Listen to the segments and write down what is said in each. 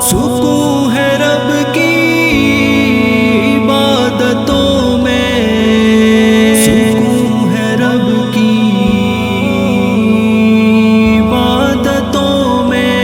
سکون ہے رب کی عبادتوں میں، سکون ہے رب کی عبادتوں میں،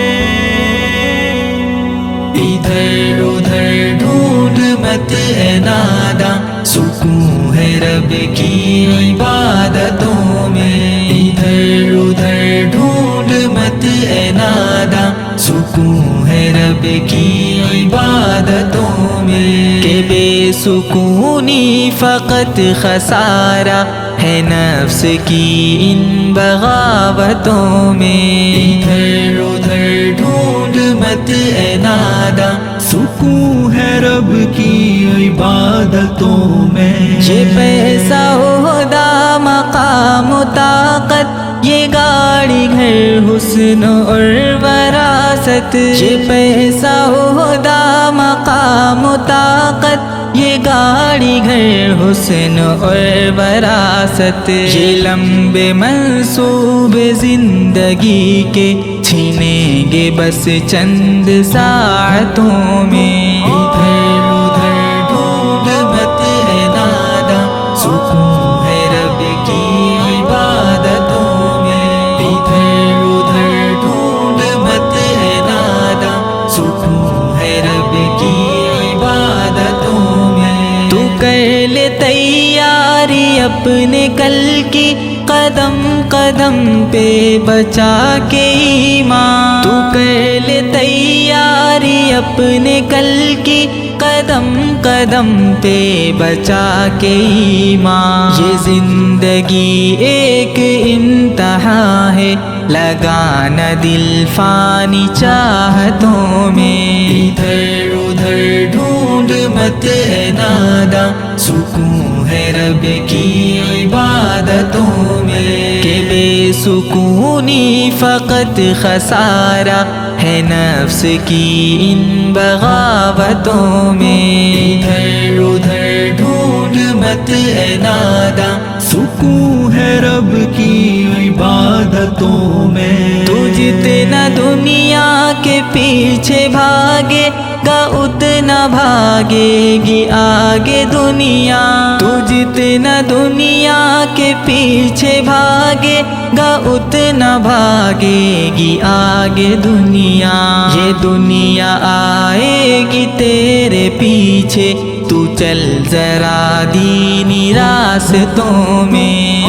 ادھر ادھر ڈھونڈ مت اے ناداں، سکون ہے رب کی عبادتوں میں، ادھر ادھر ڈھونڈ مت اے ناداں، سکون ہے رب کی عبادتوں میں، کہ بے سکونی فقط خسارہ ہے نفس کی ان بغاوتوں میں، ادھر ادھر ڈھونڈ مت اے ناداں، سکون ہے رب کی عبادتوں میں، یہ پیسہ عہدہ مقام و طاقت، یہ گاڑی گھر حسن اور وراثت، یہ پیسہ عہدہ مقام و طاقت، یہ گاڑی گھر حسن اور وراثت، یہ لمبے منصوبے زندگی کے چھینیں گے بس چند ساعتوں میں، ادھر ادھر ڈھونڈ مت اے ناداں، سکون ہے رب کی عبادتوں میں، ادھر ادھر ڈھونڈ مت اے ناداں، سکون ہے رب کی عبادتوں میں، تو کر لے تیاری اپنے کل کی، قدم قدم پہ بچا کے ایمان، تو کر لے تیاری اپنے کل کی، قدم قدم پہ بچا کے ایمان، یہ زندگی ایک امتحان ہے، لگانا دل فانی چاہتوں میں، ادھر ادھر ڈھونڈ مت اے ناداں، سکون ہے رب کی عبادتوں میں، کہ بے سکونی فقط خسارہ ہے نفس کی ان بغاوتوں میں، ادھر ادھر ڈھونڈ مت اے ناداں، سکون ہے رب کی عبادتوں میں، تو جتنا دنیا کے پیچھے بھاگے گا اتنا بھاگے گی آگے دنیا، تو جتنا دنیا کے پیچھے بھاگے گا اتنا بھاگے گی آگے دنیا، یہ دنیا آئے گی تیرے پیچھے، تو چل ذرا دینی راستوں میں،